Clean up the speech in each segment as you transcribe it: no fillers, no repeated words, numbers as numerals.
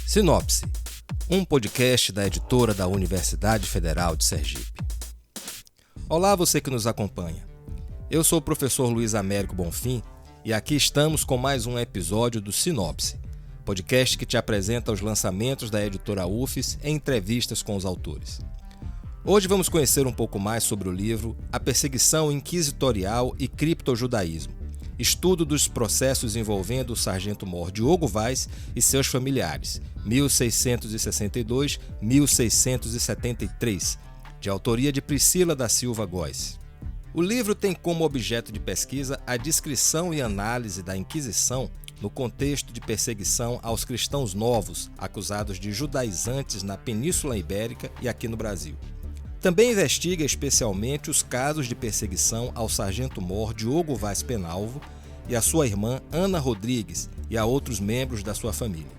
Sinopse, um podcast da editora da Universidade Federal de Sergipe. Olá, você que nos acompanha. Eu sou o professor Luiz Américo Bonfim e aqui estamos com mais um episódio do Sinopse, podcast que te apresenta os lançamentos da editora UFES em entrevistas com os autores. Hoje vamos conhecer um pouco mais sobre o livro A Perseguição Inquisitorial e Criptojudaísmo, estudo dos processos envolvendo o sargento-mor Diogo Vaz e seus familiares, 1662-1673, de autoria de Priscila da Silva Góes. O livro tem como objeto de pesquisa a descrição e análise da Inquisição no contexto de perseguição aos cristãos novos acusados de judaizantes na Península Ibérica e aqui no Brasil. Também investiga especialmente os casos de perseguição ao sargento-mor Diogo Vaz Penalvo e a sua irmã Ana Rodrigues e a outros membros da sua família.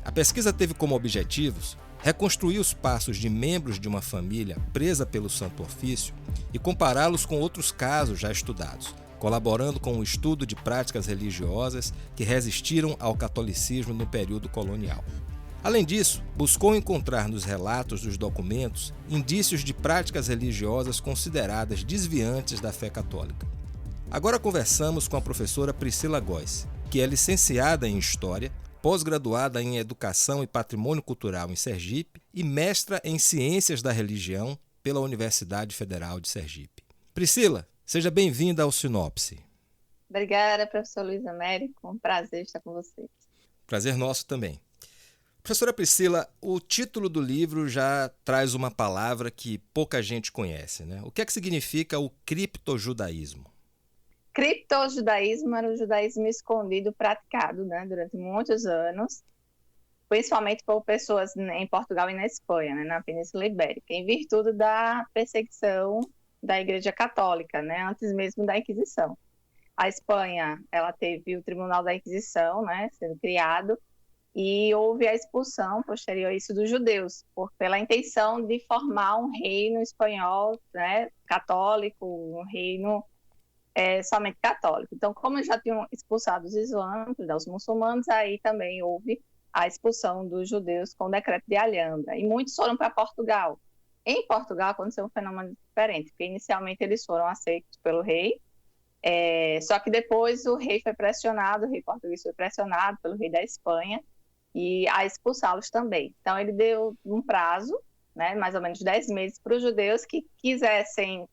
A pesquisa teve como objetivos reconstruir os passos de membros de uma família presa pelo Santo Ofício e compará-los com outros casos já estudados, colaborando com o estudo de práticas religiosas que resistiram ao catolicismo no período colonial. Além disso, buscou encontrar nos relatos dos documentos indícios de práticas religiosas consideradas desviantes da fé católica. Agora conversamos com a professora Priscila Góes, que é licenciada em História, pós-graduada em Educação e Patrimônio Cultural em Sergipe e mestra em Ciências da Religião pela Universidade Federal de Sergipe. Priscila, seja bem-vinda ao Sinopse. Obrigada, professor Luiz Américo. Um prazer estar com vocês. Prazer nosso também. Professora Priscila, o título do livro já traz uma palavra que pouca gente conhece, né? O que é que significa o criptojudaísmo? Criptojudaísmo era o judaísmo escondido praticado, né, durante muitos anos, principalmente por pessoas em Portugal e na Espanha, né, na Península Ibérica, em virtude da perseguição da Igreja Católica, né, antes mesmo da Inquisição. A Espanha, ela teve o Tribunal da Inquisição, né, sendo criado, e houve a expulsão posterior a isso dos judeus, pela intenção de formar um reino espanhol, né, católico, um reino somente católico. Então, como já tinham expulsado os islâmicos, os muçulmanos, aí também houve a expulsão dos judeus com o decreto de Alhambra. E muitos foram para Portugal. Em Portugal aconteceu um fenômeno diferente, porque inicialmente eles foram aceitos pelo rei, só que depois o rei foi pressionado, o rei português foi pressionado pelo rei da Espanha, e a expulsá-los também. Então, ele deu um prazo, né, mais ou menos 10 meses, para os judeus que quisessem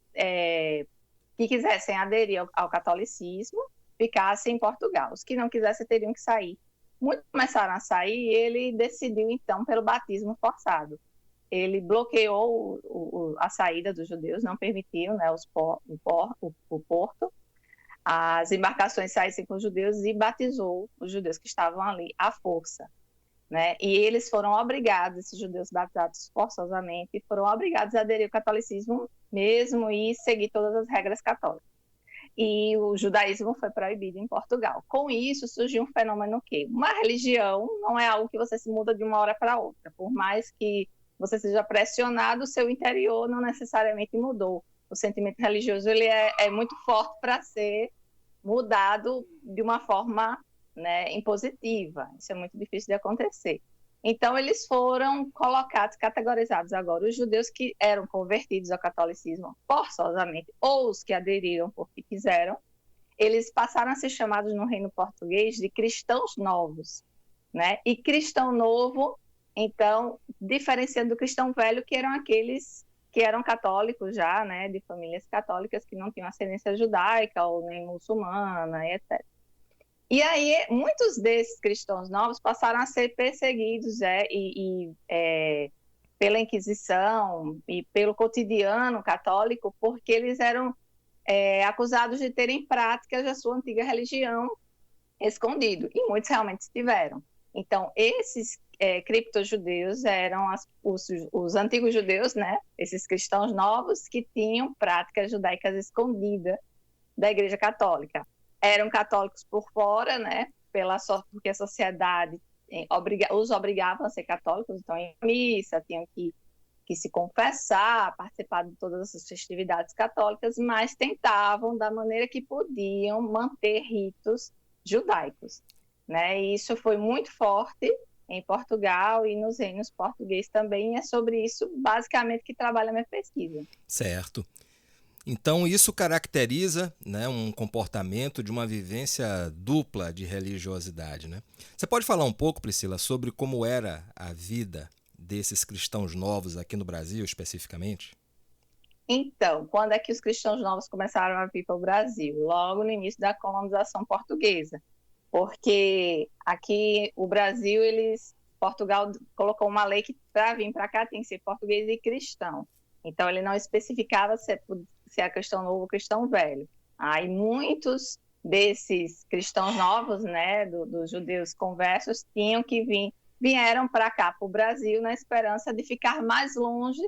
aderir ao catolicismo, ficassem em Portugal. Os que não quisessem teriam que sair. Muitos começaram a sair e ele decidiu, então, pelo batismo forçado. Ele bloqueou a saída dos judeus, não permitiu, né, o porto, as embarcações saíssem com os judeus e batizou os judeus que estavam ali à força. Né? E eles foram obrigados, esses judeus batizados forçosamente, foram obrigados a aderir ao catolicismo mesmo e seguir todas as regras católicas. E o judaísmo foi proibido em Portugal. Com isso, surgiu um fenômeno que uma religião não é algo que você se muda de uma hora para outra. Por mais que você seja pressionado, o seu interior não necessariamente mudou. O sentimento religioso ele é muito forte para ser mudado de uma forma, né, impositiva. Isso é muito difícil de acontecer. Então, eles foram colocados, categorizados agora, os judeus que eram convertidos ao catolicismo forçosamente, ou os que aderiram porque quiseram, eles passaram a ser chamados no reino português de cristãos novos, né? E cristão novo, então, diferenciando do cristão velho, que eram aqueles que eram católicos já, né, de famílias católicas que não tinham ascendência judaica ou nem muçulmana, etc. E aí, muitos desses cristãos novos passaram a ser perseguidos pela Inquisição e pelo cotidiano católico, porque eles eram acusados de terem práticas da sua antiga religião escondido, e muitos realmente estiveram. Então, esses criptojudeus eram os antigos judeus, né? Esses cristãos novos que tinham práticas judaicas escondidas da Igreja Católica. Eram católicos por fora, né? Porque a sociedade os obrigavam a ser católicos, então em missa, tinham que se confessar, participar de todas as festividades católicas, mas tentavam, da maneira que podiam, manter ritos judaicos, né? E isso foi muito forte em Portugal e nos reinos portugueses também. É sobre isso, basicamente, que trabalha a minha pesquisa. Certo. Então, isso caracteriza, né, um comportamento de uma vivência dupla de religiosidade, né? Você pode falar um pouco, Priscila, sobre como era a vida desses cristãos novos aqui no Brasil, especificamente? Então, quando é que os cristãos novos começaram a vir para o Brasil? Logo no início da colonização portuguesa. Porque aqui o Brasil, Portugal colocou uma lei que para vir para cá tem que ser português e cristão. Então, ele não especificava se é cristão novo ou cristão velho. Aí, muitos desses cristãos novos, né, dos judeus conversos, vieram para cá, para o Brasil, na esperança de ficar mais longe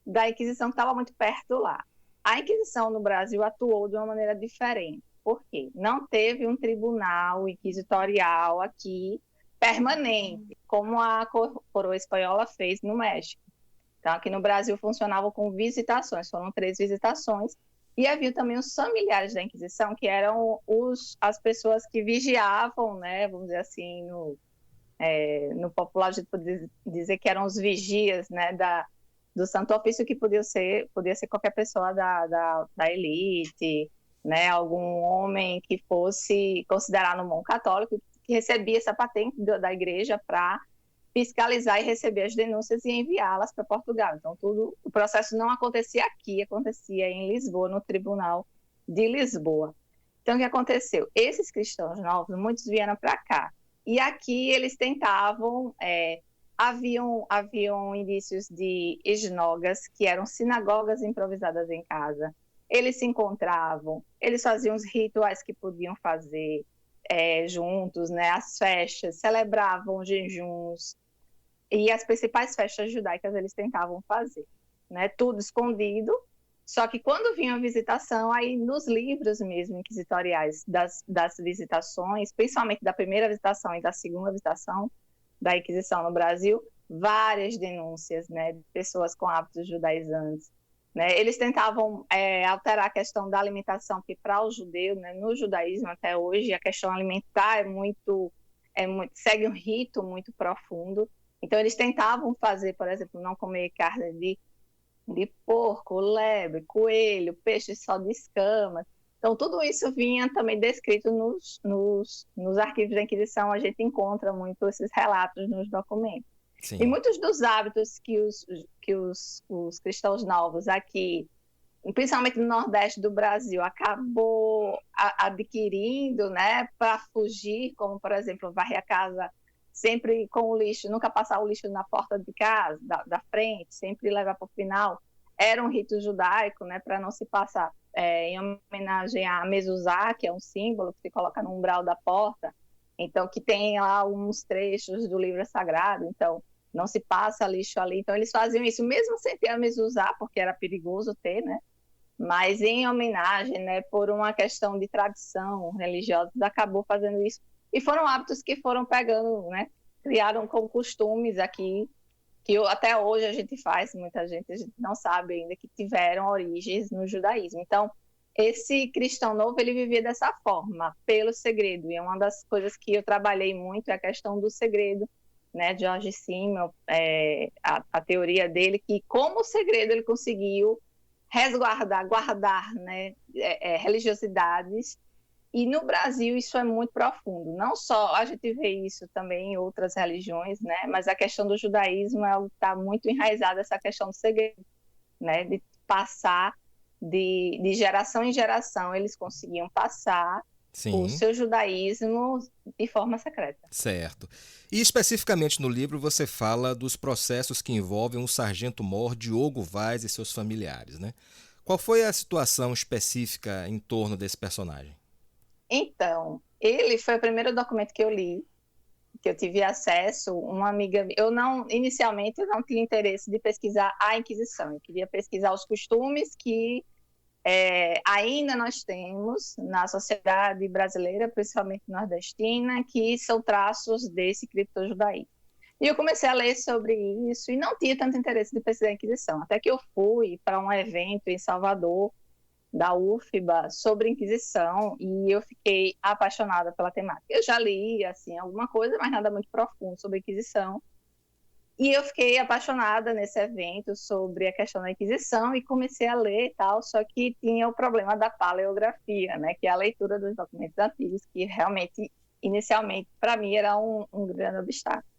da Inquisição, que estava muito perto lá. A Inquisição no Brasil atuou de uma maneira diferente. Por quê? Não teve um tribunal inquisitorial aqui permanente, como a coroa espanhola fez no México. Então, aqui no Brasil funcionava com visitações, foram 3 visitações, e havia também os familiares da Inquisição, que eram as pessoas que vigiavam, né, vamos dizer assim, no popular a gente pode dizer que eram os vigias, né, do Santo Ofício, que podia ser qualquer pessoa da elite, né, algum homem que fosse considerado um bom católico, que recebia essa patente da igreja para fiscalizar e receber as denúncias e enviá-las para Portugal. Então, o processo não acontecia aqui, acontecia em Lisboa, no Tribunal de Lisboa. Então, o que aconteceu? Esses cristãos novos, muitos vieram para cá. E aqui eles tentavam, haviam indícios de esnogas, que eram sinagogas improvisadas em casa. Eles se encontravam, eles faziam os rituais que podiam fazer juntos, né? As festas, celebravam jejuns, e as principais festas judaicas eles tentavam fazer, né? Tudo escondido. Só que quando vinha a visitação, aí nos livros mesmo inquisitoriais das visitações, principalmente da primeira visitação e da segunda visitação da Inquisição no Brasil, várias denúncias, né, de pessoas com hábitos judaizantes, né? Eles tentavam alterar a questão da alimentação, que para o judeu, né, no judaísmo até hoje, a questão alimentar segue um rito muito profundo. Então, eles tentavam fazer, por exemplo, não comer carne de porco, lebre, coelho, peixe só de escamas. Então, tudo isso vinha também descrito nos arquivos da Inquisição. A gente encontra muito esses relatos nos documentos. Sim. E muitos dos hábitos que os cristãos novos aqui, principalmente no Nordeste do Brasil, acabou adquirindo, né, para fugir, como, por exemplo, varrer a casa sempre com o lixo, nunca passar o lixo na porta de casa, da frente, sempre levar para o final. Era um rito judaico, né, para não se passar, em homenagem a Mezuzá, que é um símbolo que se coloca no umbral da porta, então que tem lá uns trechos do livro sagrado, então não se passa lixo ali. Então eles faziam isso, mesmo sem ter a Mezuzá, porque era perigoso ter, né, mas em homenagem, né, por uma questão de tradição religiosa, acabou fazendo isso. E foram hábitos que foram pegando, né? Criaram com costumes aqui, que até hoje a gente faz, a gente não sabe ainda, que tiveram origens no judaísmo. Então, esse cristão novo, ele vivia dessa forma, pelo segredo. E uma das coisas que eu trabalhei muito é a questão do segredo, né? George Simmel, a teoria dele, que como o segredo ele conseguiu guardar, né? Religiosidades. E no Brasil isso é muito profundo. Não só a gente vê isso também em outras religiões, né? Mas a questão do judaísmo está muito enraizada, essa questão do segredo, né? De passar de geração em geração, eles conseguiam passar o seu judaísmo de forma secreta. Certo. E especificamente no livro você fala dos processos que envolvem o sargento-mor Diogo Vaz e seus familiares, né? Qual foi a situação específica em torno desse personagem? Então, ele foi o primeiro documento que eu li, que eu tive acesso. Uma amiga, inicialmente eu não tinha interesse de pesquisar a Inquisição, eu queria pesquisar os costumes que ainda nós temos na sociedade brasileira, principalmente nordestina, que são traços desse criptojudaísmo. E eu comecei a ler sobre isso e não tinha tanto interesse de pesquisar a Inquisição, até que eu fui para um evento em Salvador, da UFBA sobre Inquisição e eu fiquei apaixonada pela temática. Eu já li, assim, alguma coisa, mas nada muito profundo sobre Inquisição. E eu fiquei apaixonada nesse evento sobre a questão da Inquisição e comecei a ler e tal, só que tinha o problema da paleografia, né, que é a leitura dos documentos antigos, que realmente, inicialmente, para mim, era um grande obstáculo.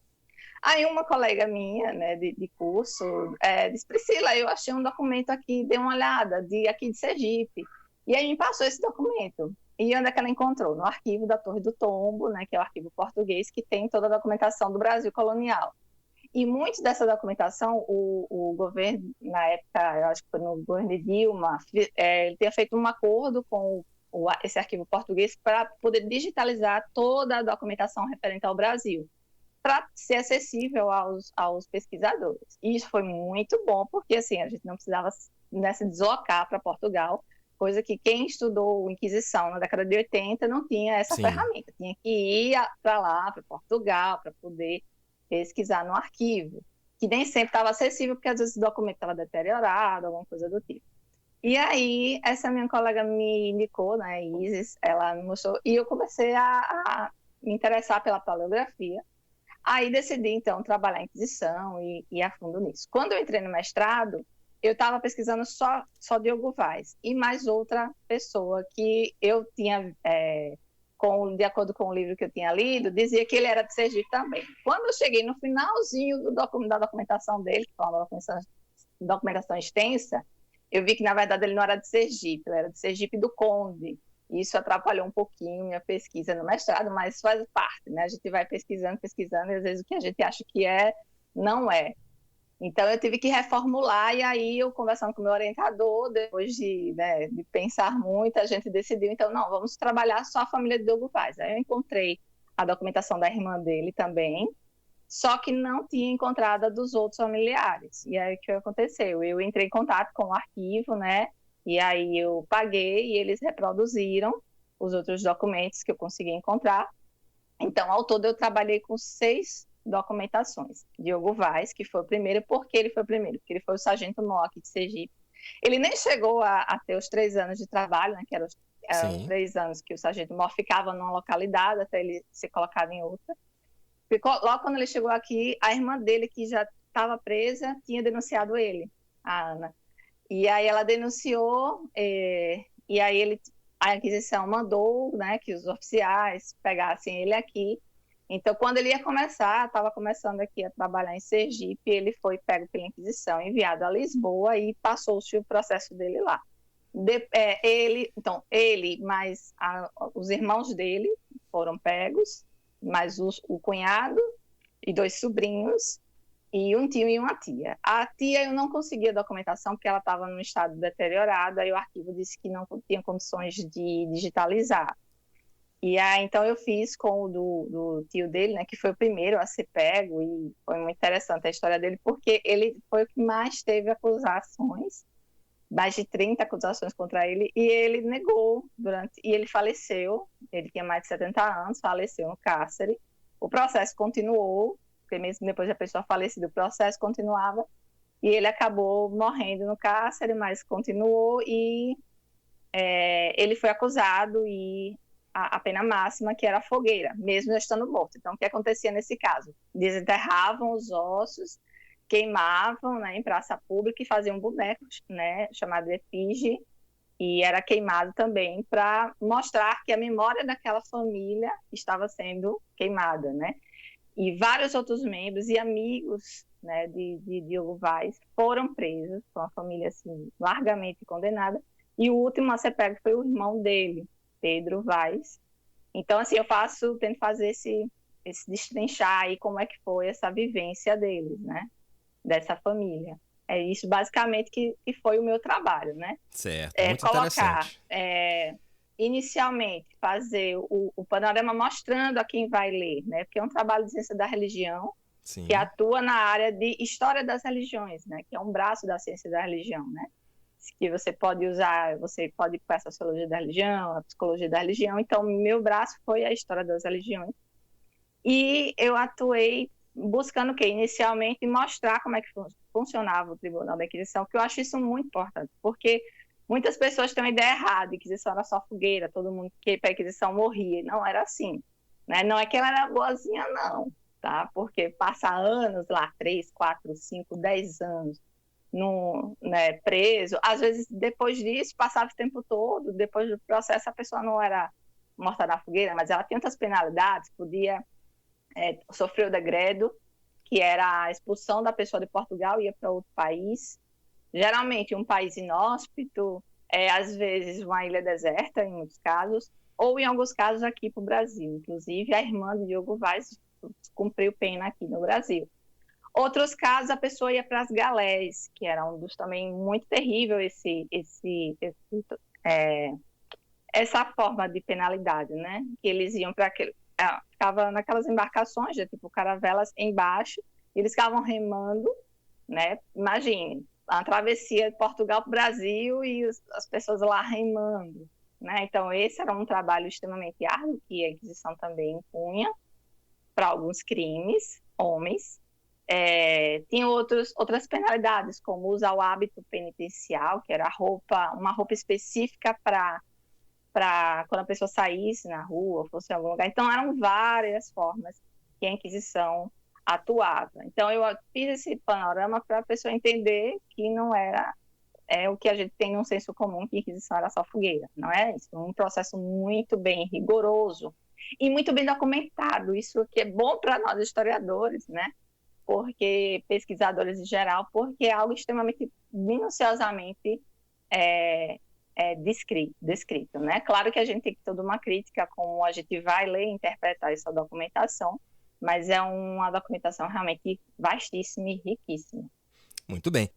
Aí uma colega minha, né, de curso, disse, Priscila, eu achei um documento aqui, dê uma olhada, aqui de Sergipe. E aí me passou esse documento. E onde é que ela encontrou? No arquivo da Torre do Tombo, né, que é o arquivo português, que tem toda a documentação do Brasil colonial. E muito dessa documentação, o governo, na época, eu acho que foi no governo de Dilma, ele tinha feito um acordo com esse arquivo português para poder digitalizar toda a documentação referente ao Brasil, para ser acessível aos pesquisadores. E isso foi muito bom, porque assim, a gente não precisava, né, se deslocar para Portugal, coisa que quem estudou Inquisição na década de 80 não tinha essa ferramenta. Tinha que ir para lá, para Portugal, para poder pesquisar no arquivo, que nem sempre estava acessível, porque às vezes o documento estava deteriorado, alguma coisa do tipo. E aí, essa minha colega me indicou, né, Isis, ela me mostrou, e eu comecei a me interessar pela paleografia. Aí decidi, então, trabalhar em Inquisição e ir a fundo nisso. Quando eu entrei no mestrado, eu estava pesquisando só Diogo Vaz e mais outra pessoa que eu tinha, de acordo com o livro que eu tinha lido, dizia que ele era de Sergipe também. Quando eu cheguei no finalzinho da documentação dele, que foi uma documentação extensa, eu vi que, na verdade, ele não era de Sergipe, ele era de Sergipe do Conde. Isso atrapalhou um pouquinho minha pesquisa no mestrado, mas faz parte, né? A gente vai pesquisando, e às vezes o que a gente acha que não é. Então, eu tive que reformular, e aí eu, conversando com o meu orientador, depois de pensar muito, a gente decidiu, então, não, vamos trabalhar só a família de Diogo Vaz. Aí eu encontrei a documentação da irmã dele também, só que não tinha encontrado a dos outros familiares. E aí o que aconteceu? Eu entrei em contato com o arquivo, né? E aí eu paguei e eles reproduziram os outros documentos que eu consegui encontrar. Então, ao todo, eu trabalhei com 6 documentações. Diogo Vaz, que foi o primeiro. Por que ele foi o primeiro? Porque ele foi o sargento-mor aqui de Sergipe. Ele nem chegou a ter os 3 anos de trabalho, né, que eram os 3 anos que o sargento-mor ficava numa localidade até ele ser colocado em outra. Logo quando ele chegou aqui, a irmã dele, que já estava presa, tinha denunciado ele, a Ana. E aí ela denunciou, e aí a Inquisição mandou, né, que os oficiais pegassem ele aqui. Então, quando ele ia começar, estava começando aqui a trabalhar em Sergipe, ele foi pego pela Inquisição, enviado a Lisboa e passou-se o processo dele lá. Ele mais os irmãos dele foram pegos, mais o cunhado e 2 sobrinhos, e um tio e uma tia. A tia eu não conseguia documentação porque ela estava num estado deteriorado, aí o arquivo disse que não tinha condições de digitalizar. E aí, então, eu fiz com o do tio dele, né, que foi o primeiro a ser pego, e foi muito interessante a história dele, porque ele foi o que mais teve acusações, mais de 30 acusações contra ele, e ele negou e ele faleceu, ele tinha mais de 70 anos, faleceu no cárcere. O processo continuou, porque mesmo depois da pessoa falecida, o processo continuava, e ele acabou morrendo no cárcere, mas continuou, e ele foi acusado, e a pena máxima, que era a fogueira, mesmo já estando morto. Então, o que acontecia nesse caso? Desenterravam os ossos, queimavam, né, em praça pública e faziam bonecos, né, chamado efígie, e era queimado também para mostrar que a memória daquela família estava sendo queimada, né? E vários outros membros e amigos, né, de Diogo Vaz foram presos, foi uma família assim, largamente condenada, e o último a ser pego foi o irmão dele, Pedro Vaz. Então, assim, tento fazer esse destrinchar aí como é que foi essa vivência deles, né? Dessa família. É isso basicamente que foi o meu trabalho, né? Certo, muito interessante. Inicialmente, fazer o panorama mostrando a quem vai ler, né? Porque é um trabalho de ciência da religião, Sim, que atua na área de história das religiões, né? Que é um braço da ciência da religião, né? Que você pode usar, você pode ir para a sociologia da religião, a psicologia da religião. Então, meu braço foi a história das religiões. E eu atuei buscando o quê? Inicialmente, mostrar como é que funcionava o Tribunal da Inquisição, que eu acho isso muito importante, porque Muitas pessoas têm uma ideia errada, a Inquisição era só fogueira, todo mundo que ia para a Inquisição morria. Não era assim, né? Não é que ela era boazinha, não, tá? Porque passa anos lá, 3, 4, 5, 10 anos, no, né, preso. Às vezes, depois disso, passava o tempo todo, depois do processo, a pessoa não era morta na fogueira, mas ela tinha outras penalidades, podia sofrer o degredo, que era a expulsão da pessoa de Portugal, ia para outro país, geralmente um país inóspito, às vezes uma ilha deserta, em muitos casos, ou em alguns casos aqui para o Brasil. Inclusive, a irmã do Diogo Vaz cumpriu pena aqui no Brasil. Outros casos, a pessoa ia para as galés, que era um dos também muito terrível essa forma de penalidade, né? Que eles iam para aquele... ficava naquelas embarcações, tipo caravelas embaixo, e eles ficavam remando, né? Imagine, a travessia de Portugal para o Brasil e as pessoas lá remando, né? Então, esse era um trabalho extremamente árduo que a Inquisição também impunha para alguns crimes, homens. Tinha outras penalidades, como usar o hábito penitencial, que era uma roupa específica para quando a pessoa saísse na rua, fosse em algum lugar. Então, eram várias formas que a Inquisição atuava. Então, eu fiz esse panorama para a pessoa entender que não era o que a gente tem num senso comum, que a Inquisição era só fogueira. Não é isso. Um processo muito bem rigoroso e muito bem documentado. Isso que é bom para nós historiadores, né? Porque pesquisadores em geral, porque é algo extremamente minuciosamente descrito, né? Claro que a gente tem toda uma crítica, como a gente vai ler e interpretar essa documentação, mas é uma documentação realmente vastíssima e riquíssima. Muito bem.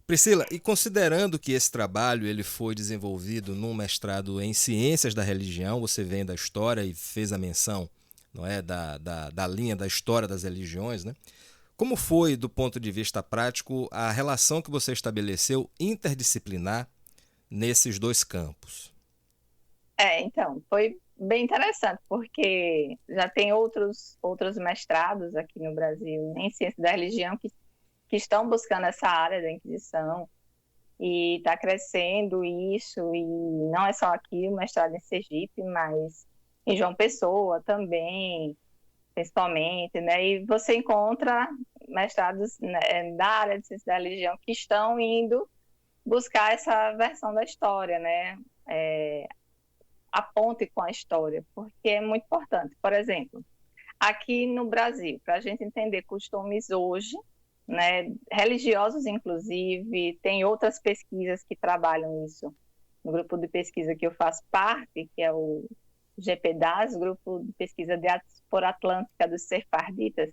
Priscila, e considerando que esse trabalho ele foi desenvolvido num mestrado em Ciências da Religião, você vem da história e fez a menção, não é, da linha da história das religiões, né? Como foi, do ponto de vista prático, a relação que você estabeleceu interdisciplinar nesses dois campos? Então, foi bem interessante, porque já tem outros mestrados aqui no Brasil em Ciência da Religião que estão buscando essa área da Inquisição, e está crescendo isso, e não é só aqui o mestrado em Sergipe, mas em João Pessoa também, principalmente, né? E você encontra mestrados, né, da área de Ciência da Religião que estão indo buscar essa versão da história, né? A ponte com a história, porque é muito importante. Por exemplo, aqui no Brasil, para a gente entender costumes hoje, né, religiosos inclusive, tem outras pesquisas que trabalham isso. No grupo de pesquisa que eu faço parte, que é o GPDAS, Grupo de Pesquisa Diáspora Atlântica dos Sefarditas,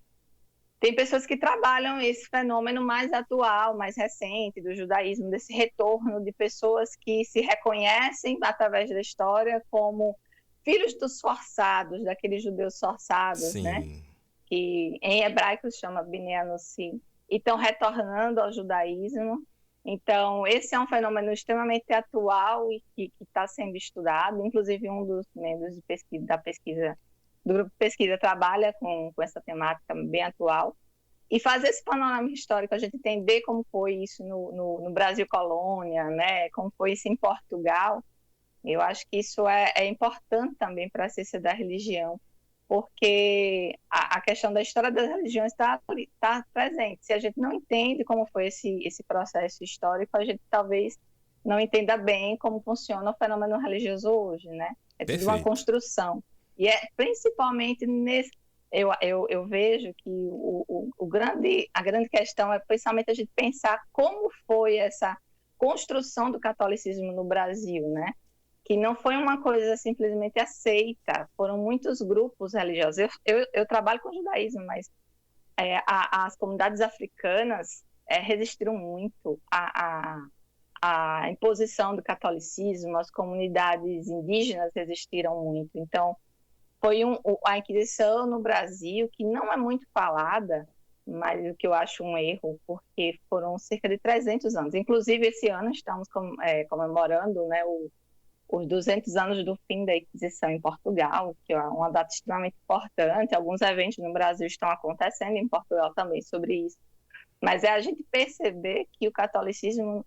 tem pessoas que trabalham esse fenômeno mais atual, mais recente, do judaísmo, desse retorno de pessoas que se reconhecem através da história como filhos dos forçados, daqueles judeus forçados, Sim. né? Que em hebraico se chama Bnei Anossi, e estão retornando ao judaísmo. Então, esse é um fenômeno extremamente atual e que está sendo estudado. Inclusive, um dos membros da pesquisa, do grupo de pesquisa, trabalha com essa temática bem atual. E fazer esse panorama histórico, a gente entender como foi isso no Brasil colônia, né? Como foi isso em Portugal, eu acho que isso é importante também para a ciência da religião, porque a questão da história das religiões está presente. Se a gente não entende como foi esse processo histórico, a gente talvez não entenda bem como funciona o fenômeno religioso hoje, né? É tudo uma construção. E principalmente nesse... Eu vejo que a grande questão é principalmente a gente pensar como foi essa construção do catolicismo no Brasil, né? Que não foi uma coisa simplesmente aceita, foram muitos grupos religiosos. Eu trabalho com judaísmo, mas as comunidades africanas resistiram muito à imposição do catolicismo, as comunidades indígenas resistiram muito. Então, foi a Inquisição no Brasil, que não é muito falada, mas o que eu acho um erro, porque foram cerca de 300 anos. Inclusive, esse ano estamos comemorando, né, os 200 anos do fim da Inquisição em Portugal, que é uma data extremamente importante. Alguns eventos no Brasil estão acontecendo em Portugal também sobre isso. Mas é a gente perceber que o catolicismo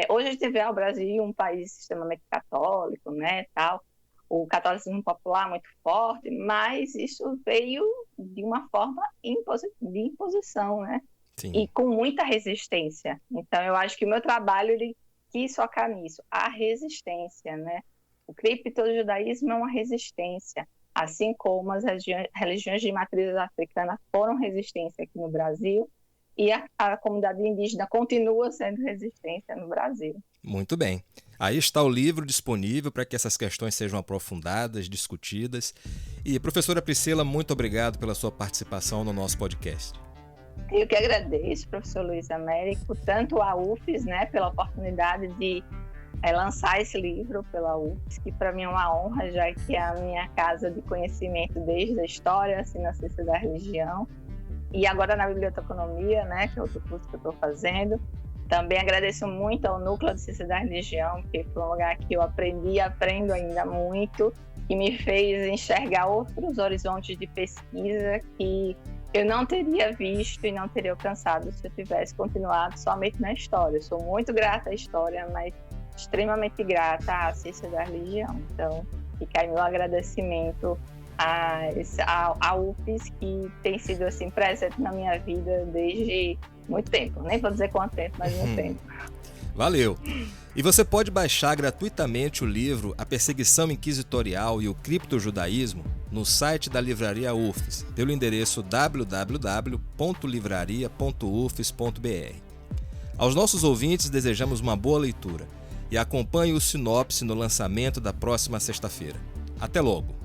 Hoje a gente vê o Brasil um país extremamente católico, né, tal, o catolicismo popular muito forte, mas isso veio de uma forma de imposição, né? Sim. E com muita resistência. Então, eu acho que o meu trabalho ele quis focar nisso, a resistência, né? O criptojudaísmo é uma resistência, assim como as religiões de matriz africana foram resistência aqui no Brasil, e a comunidade indígena continua sendo resistência no Brasil. Muito bem. Aí está o livro disponível para que essas questões sejam aprofundadas, discutidas. E, professora Priscila, muito obrigado pela sua participação no nosso podcast. Eu que agradeço, professor Luiz Américo, tanto a UFES, né, pela oportunidade de lançar esse livro pela UFES, que para mim é uma honra, já que é a minha casa de conhecimento desde a história, assim, na ciência da religião, e agora na biblioteconomia, né, que é outro curso que eu estou fazendo. Também agradeço muito ao Núcleo de Ciência da Religião, porque foi um lugar que eu aprendi e aprendo ainda muito, que me fez enxergar outros horizontes de pesquisa que eu não teria visto e não teria alcançado se eu tivesse continuado somente na história. Eu sou muito grata à história, mas extremamente grata à ciência da religião. Então, fica aí meu agradecimento à UFES, que tem sido assim, presente na minha vida desde muito tempo. Nem vou dizer quanto tempo, mas muito tempo. Valeu! E você pode baixar gratuitamente o livro A Perseguição Inquisitorial e o Criptojudaísmo no site da Livraria UFES, pelo endereço www.livraria.ufes.br. Aos nossos ouvintes, desejamos uma boa leitura e acompanhe o Sinopse no lançamento da próxima sexta-feira. Até logo!